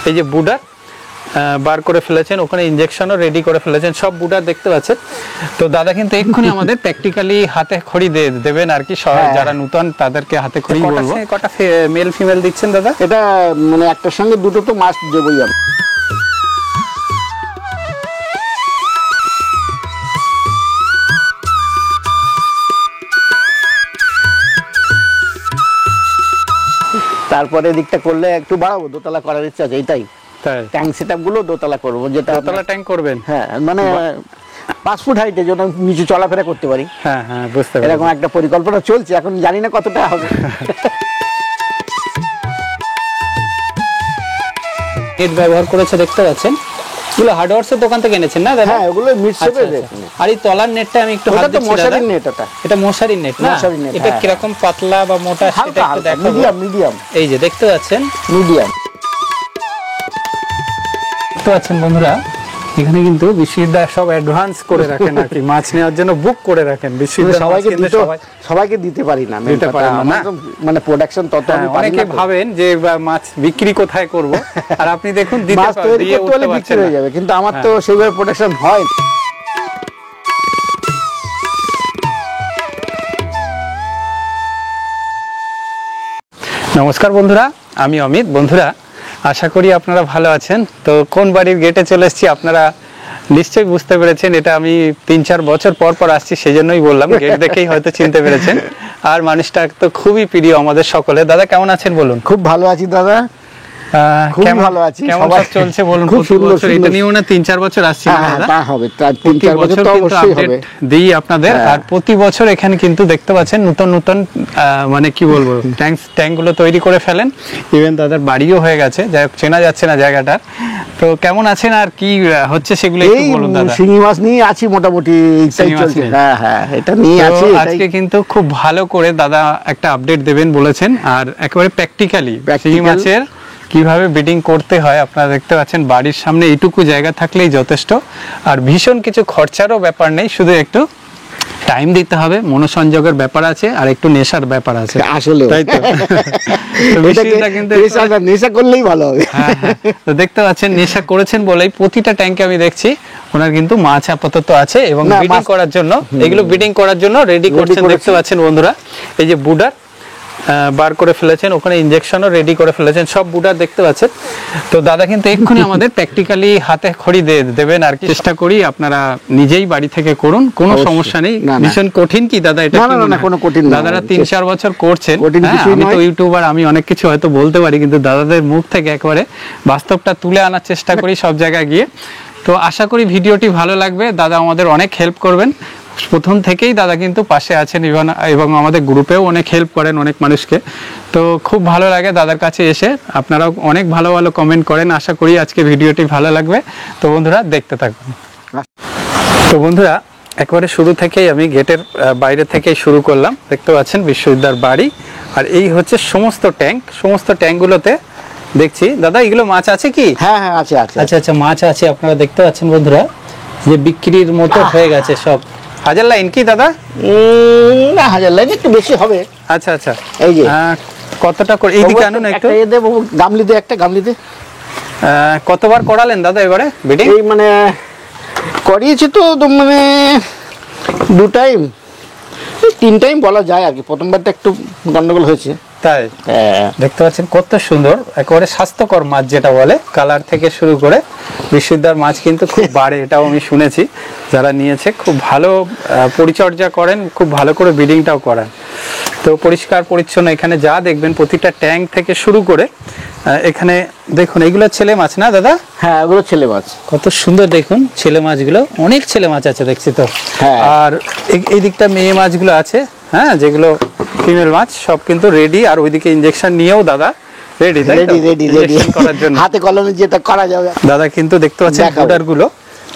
এই যে বুডার বার করে ফেলেছেন, ওখানে ইনজেকশনও রেডি করে ফেলেছেন, সব বুডার দেখতে পাচ্ছেন। তো দাদা কিন্তু এক্ষুনি আমাদের প্র্যাকটিক্যালি হাতে খড়ি দেবেন আর কি, যারা নতুন তাদেরকে হাতে খড়ি বলবো। কটা মেল ফিমেল দিচ্ছেন দাদা? এটা মানে একটার সঙ্গে দুটো তো মাস্ট দেবই আমি। তারপরে এদিকটা করলে একটু বাড়াবো, দোতলা করার ইচ্ছা আছে, এইটাই ট্যাঙ্ক সেটআপ গুলো দোতলা করবো। যেটা দোতলা ট্যাঙ্ক করবেন? হ্যাঁ, মানে 5 ফুট হাইটে যেন নিচে চলাফেরা করতে পারি। হ্যাঁ হ্যাঁ, বুঝতে পারছি। এরকম একটা পরিকল্পনা চলছে, এখন জানি না কতটা হবে। নেট ব্যবহার করেছে দেখতে পাচ্ছেন, এগুলো হার্ডওয়্যারসের দোকান থেকে এনেছেন না দাদা? হ্যাঁ, ওগুলো মিড শেপের। আর এই তলার নেটটা আমি একটু হাত দিচ্ছি দাদা। মশারির নেট এটা মশারির নেট না? এটা কিরকম পাতলা বা মোটা সেটা একটু দেখাবো। মিডিয়াম। এই যে দেখতে পাচ্ছেন মিডিয়াম দেখতে পাচ্ছেন বন্ধুরা, এখানে কিন্তু বিশ্ববিদ্যালয় সব অ্যাডভান্স করে রাখেন আর কি, মাছ নেওয়ার জন্য বুক করে রাখেন বিশ্ববিদ্যালয়। সবাইকে দিতে পারি না, দিতে পারেন না, মানে প্রোডাকশন তত আমি পারি না। অনেকে ভাবেন যে মাছ বিক্রি কোথায় করব, আর আপনি দেখুন দিতে বিক্রি হয়ে যাবে, কিন্তু আমার তো সেইভাবে প্রোডাকশন হয়। নমস্কার বন্ধুরা, আমি অমিত। বন্ধুরা, আশা করি আপনারা ভালো আছেন। তো কোন বাড়ির গেটে চলে এসেছি আপনারা নিশ্চয়ই বুঝতে পেরেছেন। এটা আমি 3-4 বছর পর পর আসছি, সেই জন্যই বললাম, গেট দেখেই হয়তো চিনতে পেরেছেন। আর মানুষটা তো খুবই প্রিয় আমাদের সকলে। দাদা কেমন আছেন বলুন? খুব ভালো আছি দাদা, খুব ভালো আছি। কেমন চলছে বলুন? খুব সুন্দর। এটা নিয়েও না 3-4 বছর আসছি দাদা? তা হবে, 3-4 বছর তো অবশ্যই হবে। দিই আপনাদের। আর প্রতি বছর এখানে কিন্তু দেখতে পাচ্ছেন নতুন নতুন মানে কি বলবো ট্যাঙ্ক গুলো তৈরি করে ফেলেন। ইভেন দাদার বাড়িও হয়ে গেছে, যাই হোক চেনা যাচ্ছে না জায়গাটা। তো কেমন আছেন আর কি হচ্ছে সেগুলো একটু বলুন দাদা। শিঙি মাছ নিয়ে আছি মোটামুটি, হ্যাঁ হ্যাঁ, এটা নিয়ে আছি। আজকে কিন্তু খুব ভালো করে দাদা একটা আপডেট দেবেন বলেছেন, আর একেবারে প্র্যাকটিক্যালি শিঙি মাছের কিভাবে ব্রিডিং করতে হয় আপনারা দেখতে পাচ্ছেন। বাড়ির সামনে এইটুকু জায়গা থাকলেই যথেষ্ট, আর ভীষণ কিছু খরচারও ব্যাপার নেই, শুধু একটু টাইম দিতে হবে, মনোসংযোগের ব্যাপার আছে, আর একটু নেশার ব্যাপার আছে আসলে, তাই তো। কিন্তু নেশা করলেই ভালো হবে। তো দেখতে পাচ্ছেন নেশা করেছেন বলেই প্রতিটা ট্যাঙ্কে আমি দেখছি ওনার কিন্তু মাছ আপাতত আছে, এবং ব্রিডিং করার জন্য এগুলো ব্রিডিং করার জন্য রেডি করছেন দেখতে পাচ্ছেন বন্ধুরা। এই যে বুডার বার করে ফেলেছেন, ওখানে ইনজেকশনও রেডি করে ফেলেছেন, সব বুডার দেখতে পাচ্ছেন। তো দাদা কিন্তু এক্ষুনি আমাদের প্র্যাকটিক্যালি হাতে খড়ি দেবেন আর কি। চেষ্টা করি আপনারা নিজেই বাড়ি থেকে করুন, কোনো সমস্যা নেই। ভীষণ কঠিন কি দাদা এটা? না, কোনো কঠিন না। দাদারা 3-4 বছর করছেন, আমি তো ইউটিউবার, আমি অনেক কিছু হয়তো বলতে পারি, কিন্তু দাদাদের মুখ থেকে একেবারে বাস্তবটা তুলে আনার চেষ্টা করি সব জায়গায় গিয়ে। তো আশা করি ভিডিওটি ভালো লাগবে। দাদা আমাদের অনেক হেল্প করবেন, প্রথম থেকেই দাদা কিন্তু পাশে আছেন, এবং আমাদের গ্রুপেও অনেক হেল্প করেন অনেক মানুষকে। তো খুব ভালো লাগে দাদার কাছে এসে, আপনারাও অনেক ভালো ভালো কমেন্ট করেন। আশা করি আজকে ভিডিওটি ভালো লাগবে। তো বন্ধুরা দেখতে থাকুন। তো বন্ধুরা, একেবারে শুরু থেকেই আমি গেটের বাইরে থেকেই শুরু করলাম। দেখতে পাচ্ছেন বিশ্ববিদ্যালয়ের বাড়ি, আর এই হচ্ছে সমস্ত ট্যাঙ্কগুলোতে দেখছি দাদা এগুলো মাছ আছে কি? হ্যাঁ হ্যাঁ, আছে। আচ্ছা, মাছ আছে। আপনারা দেখতে পাচ্ছেন বন্ধুরা যে বিক্রির মতো হয়ে গেছে সব। 1000 লাইন কি দাদা? না, 1000 লাইন একটু বেশি হবে। আচ্ছা, এই যে কতটা করে এইদিকে আনুন একটু। গামলিতে কতবার করালেন দাদা এবারে ব্রিডিং? এই মানে করিয়েছি তো মানে 2 টাইম, 3 টাইম বলা যায় আর কি। প্রথমবারটা একটু গন্ডগোল হয়েছে। তাই দেখতে পাচ্ছেন কত সুন্দর, একেবারে স্বাস্থ্যকর মাছ যেটা বলে, কালার থেকে শুরু করে বিশ্ববিদ্যালয়ের মাছ কিন্তু খুব বাড়ে, এটাও আমি শুনেছি। যারা নিয়েছে খুব ভালো পরিচর্যা করেন, খুব ভালো করে ব্রিডিংটাও করেন। তো পরিষ্কার পরিচ্ছন্ন এখানে যা দেখবেন, প্রতিটা ট্যাঙ্ক থেকে শুরু করে এখানে দেখুন, এগুলো ছেলে মাছ না দাদা? হ্যাঁ, ওগুলো ছেলে মাছ। কত সুন্দর দেখুন ছেলে মাছগুলো, অনেক ছেলে মাছ আছে দেখছি তো। আর এই দিকটা মেয়ে মাছগুলো আছে, হ্যাঁ, যেগুলো ফিমেল মাছ সব কিন্তু রেডি। আর ওইদিকে ইনজেকশন নিয়েও দাদা রেডি করার জন্য, হাতে কলমে যেটা করা যাবে। দাদা কিন্তু দেখতে পাচ্ছেন বুডার গুলো,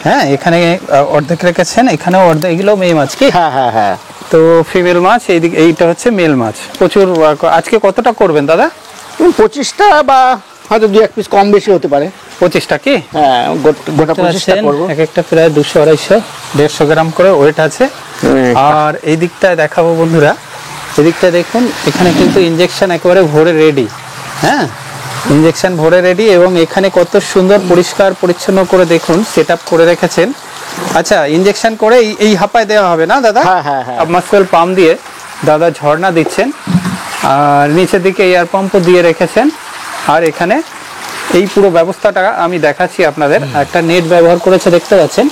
হ্যাঁ, এখানে অর্ধেক রেখেছেন, এখানেও অর্ধেক। এগুলো মেয়ে মাছ কি? হ্যাঁ। তো ফিমেল মাছ এইদিকে, এইটা হচ্ছে মেল মাছ। প্রচুর। আজকে কতটা করবেন দাদা? 25টা বা হয়তো 2-1 পিস কম বেশি হতে পারে। 25টা কি? হ্যাঁ, গোটা 25টা করব। এক একটা প্রায় 200-250-150 গ্রাম করে ওয়েট আছে। আর এই দিকটায় দেখাবো বন্ধুরা, এদিকটা দেখুন, এখানে কিন্তু ইনজেকশন একেবারে ভরে রেডি। হ্যাঁ, ইনজেকশন ভরে রেডি, এবং এখানে কত সুন্দর পরিষ্কার পরিচ্ছন্ন করে দেখুন সেটআপ করে রেখেছেন। আচ্ছা, ইনজেকশন করে এই হাঁপায় দেওয়া হবে না দাদা? হ্যাঁ হ্যাঁ হ্যাঁ। সাবমার্সিবল পাম্প দিয়ে দাদা ঝর্ণা দিচ্ছেন, আর নিচের দিকে এয়ার পাম্পও দিয়ে রেখেছেন। আর এখানে এই পুরো ব্যবস্থাটা আমি দেখাচ্ছি আপনাদের। একটা নেট ব্যবহার করেছে দেখতে পাচ্ছেন,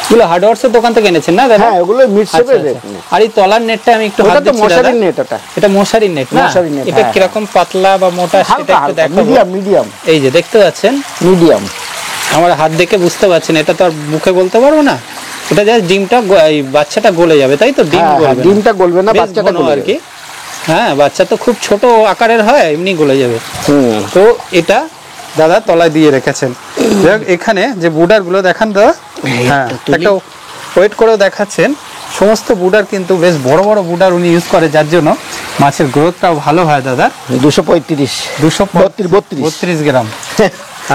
এগুলো হার্ডওয়্যারসের দোকান থেকে এনেছেন না দাদা? হ্যাঁ, ওগুলো মিড শেপের। আর এই তলার নেটটা আমি একটু হাত দিচ্ছি দাদা। মশারির নেট এটা। এটা মশারির নেট না? এটা কিরকম পাতলা বা মোটা সেটা একটু দেখাবো। মিডিয়াম। এই যে দেখতে পাচ্ছেন মিডিয়াম। আমার হাত দেখে বুঝতে পারছেন, এটা তো আর মুখে বলতে পারবো না। এটা জাস্ট ডিমটা এই বাচ্চাটা গলে যাবে, তাই তো? ডিম গলবে, ডিমটা গলবে না, বাচ্চাটা গলবে আর কি। হ্যাঁ, বাচ্চা তো খুব ছোট আকারের হয়, এমনি গলে যাবে। তো এটা দাদা তলায় দিয়ে রেখেছেন। এখানে যে বুডার গুলো দেখান দাদা, হ্যাঁ একটা ওয়েট করেও দেখাচ্ছেন। সমস্ত বুডার কিন্তু বেশ বড় বড় বুডার উনি ইউজ করে, যার জন্য মাছের গ্রোথটাও ভালো হয় দাদা। 232 গ্রাম।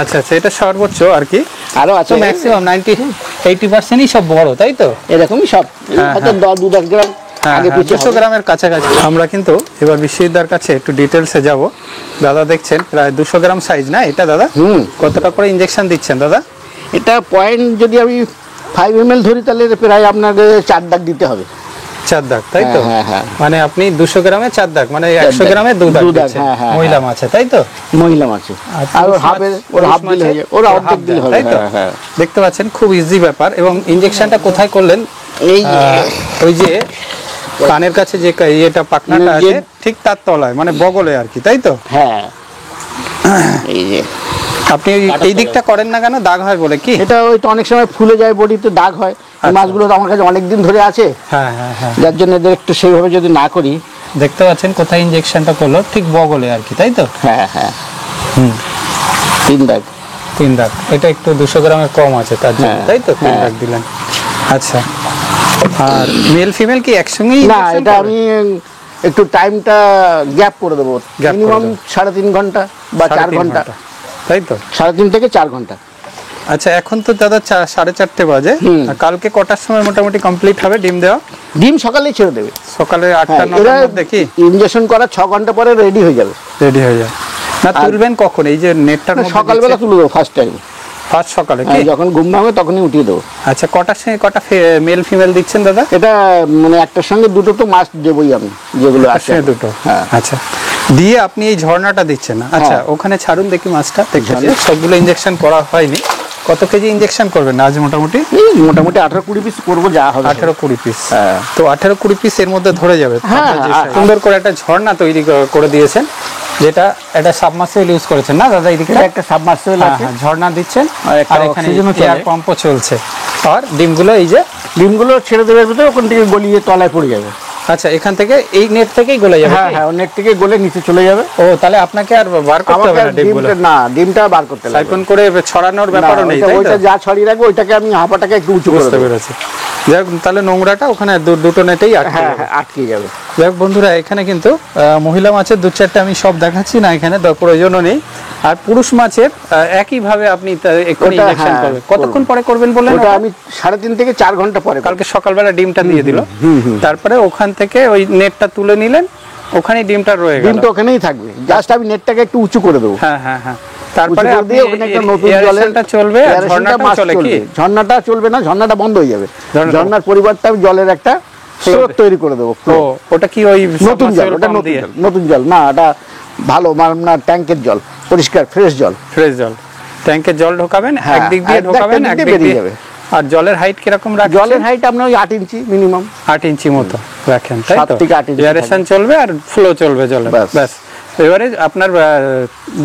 আচ্ছা আচ্ছা, এটা সর্বোচ্চ আর কি। আরো আছে ম্যাক্সিমাম 90-80%ই সব বড়, তাই তো? এরকমই সব, হয়তো 10-10 গ্রাম আগে পিছে 200 গ্রামের কাছাকাছি। আমরা কিন্তু এবার বিশ্বজিৎদার কাছে একটু ডিটেলসে যাব। দাদা দেখছেন প্রায় 200 গ্রাম সাইজ না এটা দাদা? কতটা করে ইনজেকশন দিচ্ছেন দাদা? এটা পয়েন্ট যদি আমি 5 ml ধরি তাহলে প্রায় আপনাকে 4 দাগ দিতে হবে। 4 দাগ, তাই তো? মানে আপনি 200 গ্রামে 4 দাগ, মানে 100 গ্রামে 2 দাগ দিচ্ছেন মহিলা মাছে, তাই তো? মহিলা মাছে। আর হাফ দিলে হয়ে যাবে, ওর অর্ধেক দিলে হবে, তাই তো? দেখতে পাচ্ছেন খুব ইজি ব্যাপার। এবং ইনজেকশনটা কোথায় করলেন? এই ওই যে কানের কাছে যে এটা পাকনাটা আছে ঠিক তার তলায়, মানে বগলে আর কি, তাই তো? হ্যাঁ। এই যে আপনি এই দিকটা করেন না কেন? দাগ হয় বলে কি? এটা ওই তো অনেক সময় ফুলে যায়, বডিতে দাগ হয়। মাছগুলো তো আমার কাছে অনেক দিন ধরে আছে, হ্যাঁ হ্যাঁ হ্যাঁ, যার জন্য এদের একটু সেইভাবে যদি না করি। দেখতে পাচ্ছেন কোথায় ইনজেকশনটা করলো, ঠিক বগলে আর কি, তাই তো? হ্যাঁ হ্যাঁ। 3 দাগ। এটা একটু 200 গ্রামের কম আছে তার জন্য, তাই তো? 3 দাগ দিলেন। আচ্ছা, আর মেল ফিমেল কি একসঙ্গেই? না, এটা আমি একটু টাইমটা গ্যাপ করে দেবো, মিনিমাম 3.5 ঘন্টা বা 4 ঘন্টা, তাই তো? 3.5 থেকে 4 ঘন্টা। আচ্ছা, এখন তো দাদা 4:30 বাজে, কালকে কটার সময় মোটামুটি কমপ্লিট হবে ডিম দেওয়া? ডিম সকালেই ছেড়ে দেবে, সকালে 8টা-9টার মধ্যে। কি ইনজেকশন করা 6 ঘন্টা পরে রেডি হয়ে যাবে। না, তুলবেন কখন? এই যে নেটটার মধ্যে সকালবেলা তুলে দেবো, ফার্স্ট সকালে যখন ঘুম ভাঙবে তখনই উঠিয়ে দেবো। আচ্ছা, কটার সময় কটা মেল ফিমেল দিচ্ছেন দাদা? এটা মানে একটার সঙ্গে দুটো তো মাছ দেবই আমি, যেগুলো আছে দুটো। আচ্ছা, দিয়ে আপনি এই ঝর্ণাটা দিচ্ছেন না? আচ্ছা, ওখানে ছাড়ুন দেখি মাছটা। দেখছেন সবগুলো ইনজেকশন করা হয়নি। কত কেজি ইনজেকশন করবেন আজ? মোটামুটি 18-20 পিস করবো, যা হবে 18-20 পিস। তো 18-20 পিস এর মধ্যে ধরে যাবে। সুন্দর করে একটা ঝর্ণা তৈরি করে দিয়েছেন, যেটা একটা সাবমার্সিবল ইউজ করেছেন না দাদা? এইদিকে একটা সাবমার্সিবল আছে, ঝর্ণা দিচ্ছেন, আর এখানে এয়ার পাম্পও চলছে। আর ডিমগুলো এই যে ডিমগুলো ছেড়ে দেবে ভিতরে, ওখান থেকে গলিয়ে তলায় পড়ে যাবে। আচ্ছা, এখান থেকে এই নেট থেকেই গলে যাবে? হ্যাঁ, ওই নেট থেকে গলে নিচে চলে যাবে। ও, তাহলে আপনাকে আর বার করতে হবে না ডিমগুলো? না, ডিমটা বার করতে লাগবে, সাইফন করে ছড়ানোর ব্যাপারও নেই, তাই তো? ওইটা যা ছড়িয়ে রাখবো, ওইটাকে আমি হাঁপাটাকে একটু উঁচু করে দেব। যাক, তাহলে নোংরাটা ওখানে দুটো নেটেই আটকে যাবে। যাক বন্ধুরা, এখানে কিন্তু মহিলা মাছের 2-4টা আমি সব দেখাচ্ছি না, এখানে প্রয়োজনও নেই। আর পুরুষ মাছের একইভাবে আপনি ইনজেকশন করবেন। কতক্ষণ পরে করবেন বলেন? ওটা আমি 3.5 থেকে 4 ঘন্টা পরে। কালকে সকালবেলা ডিমটা দিয়ে দিল, তারপরে ওখান থেকে ওই নেটটা তুলে নিলেন, ওখানেই ডিমটা রয়ে গেল। ডিমটা ওখানেই থাকবে, জাস্ট আমি নেটটাকে একটু উঁচু করে দেবো। হ্যাঁ হ্যাঁ হ্যাঁ। তারপরে আপনি ওখানে একটা নতুন জলেরটা চলবে, আর ঝর্ণাটা চলে কি? ঝর্ণাটা চলবে না, ঝর্ণাটা বন্ধ হয়ে যাবে। ঝর্ণার পরিবর্তে আমি জলের একটা স্রোত তৈরি করে দেবো। ওটা কি ওই নতুন জল? ওটা নতুন জল না, এটা ভালো মানে ট্যাঙ্কের জল, পরিষ্কার ফ্রেশ জল। ট্যাঙ্কে জল ঢোকাবেন, একদিক দিয়ে ঢোকাবেন, একদিক দিয়ে যাবে। আর জলের হাইট কিরকম রাখবেন? জলের হাইট আপনার 8 ইঞ্চি মিনিমাম, 8 ইঞ্চি মতো রাখেন, তাই তো? 7 থেকে 8 ইঞ্চি এয়ারেশন চলবে আর ফ্লো চলবে জলে, ব্যাস। এবারে আপনার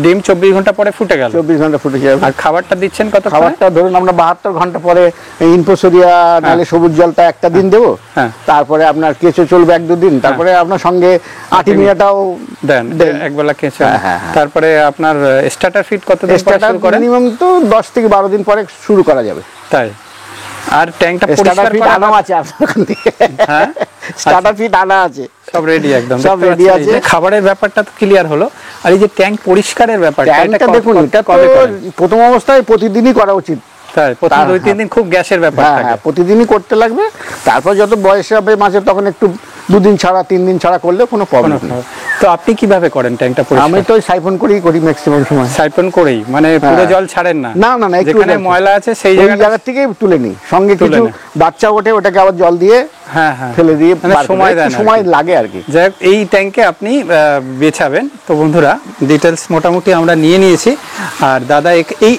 ডিম 24 ঘন্টা পরে ফুটে গেল। 24 ঘন্টা ফুটে যাবে। আর খাবারটা দিচ্ছেন কত? খাবারটা ধরুন আমরা 72 ঘন্টা পরে ইনফোসোরিয়া নালে সবুজ জলটা একটা দিন দেবো, তারপরে আপনার কেঁচো চলবে 1-2 দিন, তারপরে আপনার সঙ্গে আর্টিমিয়াটাও দেন একবেলা কেঁচো। তারপরে আপনার স্টার্টার ফিড কত দিন পরে শুরু করেন? মিনিমাম তো 10 থেকে 12 দিন পরে শুরু করা যাবে। তাই? আর ট্যাঙ্কটা পরিষ্কার করা আনা আছে আপনার ওখান থেকে? হ্যাঁ, স্টার্টার ফিড আনা আছে, সব রেডি, একদম সব রেডি আছে। খাবারের ব্যাপারটা তো ক্লিয়ার হলো। আর এই যে ট্যাঙ্ক পরিষ্কারের ব্যাপারটা, এটা দেখুন, এটা প্রথম অবস্থায় প্রতিদিনই করা উচিত। তাই? প্রথম 2-3 দিন খুব গ্যাসের ব্যাপার থাকে, প্রতিদিনই করতে লাগবে। তারপর যত বয়স হবে মাছের, তখন একটু 2 দিন ছাড়া 3 দিন ছাড়া করলে কোনো প্রবলেম নেই। তো আপনি কিভাবে করেন ট্যাঙ্কটা পরিষ্কার? আমি তো সাইফন করেই করি ম্যাক্সিমাম সময়। সাইফন করেই, মানে পুরো জল ছাড়েন না? না না না, একটু যেখানে ময়লা আছে সেই জায়গা থেকে তুলে নিই, সঙ্গে কিছু বাচ্চা ওঠে, ওটাকে আবার জল দিয়ে ফেলে দিয়ে সময় লাগে আর কি। যাই হোক, এই ট্যাঙ্কে আপনি বেছাবেন। তো বন্ধুরা, ডিটেলস মোটামুটি আমরা নিয়ে নিয়েছি। আর দাদা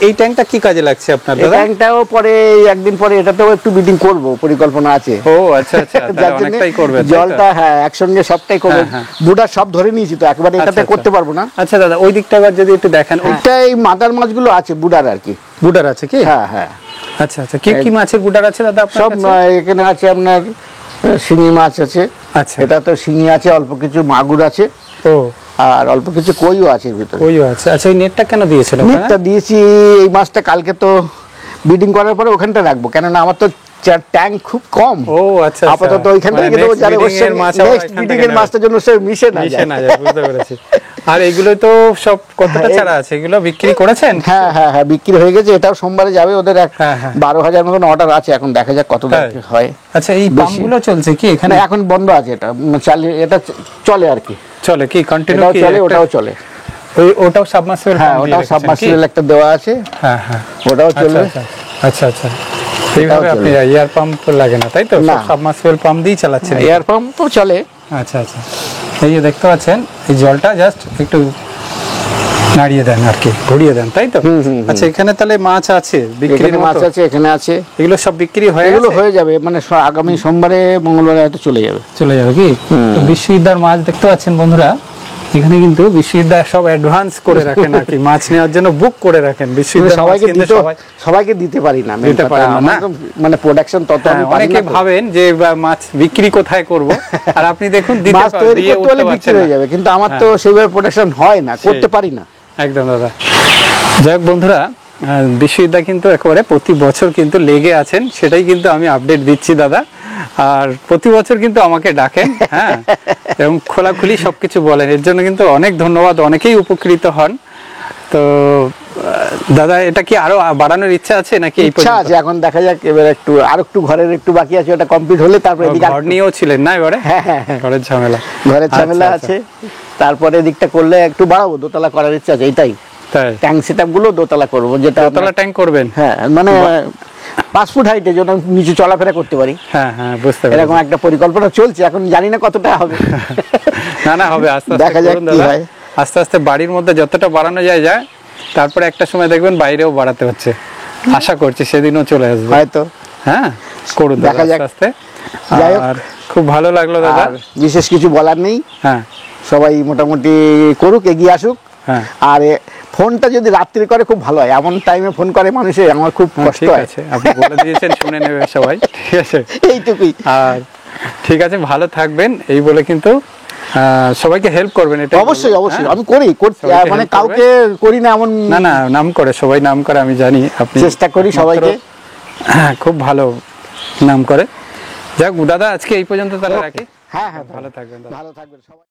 এই ট্যাঙ্কটা কি কাজে লাগছে আপনার? এই ট্যাঙ্কটাও পরে একদিন পরে এটাতেও একটু বিডিং করব, পরিকল্পনা আছে। ও আচ্ছা আচ্ছা, অনেকটাই করবে জলটা। হ্যাঁ, একসঙ্গে সবটাই করব। বুডার সব ধরে নিয়েছি তো, একবারে এটাতে করতে পারবো না। আচ্ছা দাদা, ওই দিকটা আবার যদি একটু দেখেন। ওইটা এই মাদার মাছগুলো আছে বুডার আর কি। বুডার আছে কি? হ্যাঁ হ্যাঁ। আচ্ছা আচ্ছা, কি কি মাছের বুডার আছে দাদা আপনার সব? এখানে আছে আপনার শিঙি মাছ আছে। আচ্ছা, এটা তো শিঙি আছে, অল্প কিছু মাগুর আছে। ও, আর অল্প কিছু কইও আছে ভিতরে। কইও আছে। আচ্ছা, এই নেটটা কেন দিয়েছেন? নেটটা দিয়েছি এই মাছটা কালকে তো ব্রিডিং করার পরে ওখানটা রাখবো, কেননা আমার তো ট্যাঙ্ক খুব কম। ও আচ্ছা, আপাতত ওইখানটা রেখে দেবো, যারা নেক্সট ব্রিডিং এর মাছটার জন্য সে মিশে না যায়। বুঝতে পেরেছি। আর এগুলো তো সব কতটা চারা আছে, এগুলো বিক্রি করেছেন? হ্যাঁ হ্যাঁ হ্যাঁ, বিক্রি হয়ে গেছে। এটাও সোমবারে যাবে, ওদের 12,000 মতন অর্ডার আছে, এখন দেখা যাক কত হয়। আচ্ছা, এই পাম্পগুলো চলছে কি এখানে? এখন বন্ধ আছে, এটা এটা চলে আর কি। চলে কি কন্টিনিউ? চলে, ওটাও চলে। ওটাও সাবমার্সিবল? হ্যাঁ, ওটাও সাবমার্সিবল একটা দেওয়া আছে। হ্যাঁ হ্যাঁ, ওটাও চলে। আচ্ছা আচ্ছা, এইভাবে আপনি এয়ার পাম্প লাগে না তাই তো? সাবমার্সিবল পাম্প দিয়ে চালাচ্ছেন? এয়ার পাম্প তো চলে। আচ্ছা আচ্ছা, এই যে দেখতে পাচ্ছেন, এই জলটা জাস্ট একটু নাড়িয়ে দেন আর কি, ঘুরিয়ে দেন, তাই তো? আচ্ছা, এখানে তাহলে মাছ আছে বিক্রি? মাছ আছে, এখানে আছে। এগুলো সব বিক্রি হয়ে গেল? হয়ে যাবে, মানে আগামী সোমবারে মঙ্গলবারে হয়তো চলে যাবে। চলে যাবে কি? তো বিশ্ববিদ্যার মাছ দেখতে পাচ্ছেন বন্ধুরা, এখানে কিন্তু বিশ্ববিদ্যার সব অ্যাডভান্স করে রাখেন আর কি, মাছ নেওয়ার জন্য বুক করে রাখেন। বিশ্ববিদ্যার সবাইকে দিতে পারি না, দিতে পারেন না, মানে প্রোডাকশন তত। অনেকে ভাবেন যে মাছ বিক্রি কোথায় করব, আর আপনি দেখুন মাছ তৈরি করতে হলে বিক্রি হয়ে যাবে, কিন্তু আমার তো সেইভাবে প্রোডাকশন হয় না, করতে পারি না। একদম দাদা। যাই হোক বন্ধুরা, বিশ্ববিদ্যা কিন্তু একেবারে প্রতি বছর কিন্তু লেগে আছেন, সেটাই কিন্তু আমি আপডেট দিচ্ছি দাদা। আর প্রতি বছর কিন্তু আমাকে ডাকেন, হ্যাঁ, এবং খোলাখুলি সবকিছু বলেন, এর জন্য কিন্তু অনেক ধন্যবাদ। অনেকেই উপকৃত হন। তো দাদা, এটা কি আরো বাড়ানোর ইচ্ছা আছে নাকি? ইচ্ছা আছে, এখন দেখা যাক। এবার একটু আর একটু ঘরের একটু বাকি আছে, ওটা কমপ্লিট হলে তারপরে ঘর নিয়েও ছিলেন না এবারে? হ্যাঁ হ্যাঁ, ঘরের ঝামেলা, ঘরের ঝামেলা আছে। তারপরে এদিকটা করলে একটু বাড়াবো, দোতলা করার ইচ্ছা আছে। এটাই ট্যাঙ্ক সেটআপ গুলো দোতলা করবো। যেটা দোতলা ট্যাঙ্ক করবেন? হ্যাঁ, মানে 5 ফুট হাইটে যেন নিচে চলাফেরা করতে পারি। হ্যাঁ হ্যাঁ, বুঝতে পারছি। এরকম একটা পরিকল্পনা চলছে, এখন জানি না কতটা হবে। না না, হবে, আস্তে আস্তে দেখা যাক কি হয়। আস্তে আস্তে বাড়ির মধ্যে যতটা বাড়ানো যায়, তারপরে একটা সময় দেখবেন বাইরেও বাড়াতে হচ্ছে। আশা করছি সেদিনও চলে আসবে হয়তো। হ্যাঁ, করুন, দেখা যাক আস্তে। আর খুব ভালো লাগলো দাদা, বিশেষ কিছু বলার নেই। হ্যাঁ, সবাই মোটামুটি করুক, এগিয়ে আসুক। হ্যাঁ, আর ফোনটা যদি রাত্রি করে খুব ভালো হয়, এমন টাইমে ফোন করে মানুষে, আমার খুব কষ্ট হয়। ঠিক আছে, আপনি বলে দিয়েছেন, শুনে নেবে সবাই, ঠিক আছে? এইটুকুই। আর ঠিক আছে, ভালো থাকবেন এই বলে কিন্তু সবাইকে হেল্প করবেন। এটা অবশ্যই অবশ্যই আমি করি, মানে কাউকে করি না এমন না। না, নাম করে, সবাই নাম করে, আমি জানি। আপনি চেষ্টা করি সবাইকে। হ্যাঁ, খুব ভালো নাম করে। যাক দাদা, আজকে এই পর্যন্ত তাহলে রাখি। হ্যাঁ হ্যাঁ, ভালো থাকবেন, ভালো থাকবেন সবাই।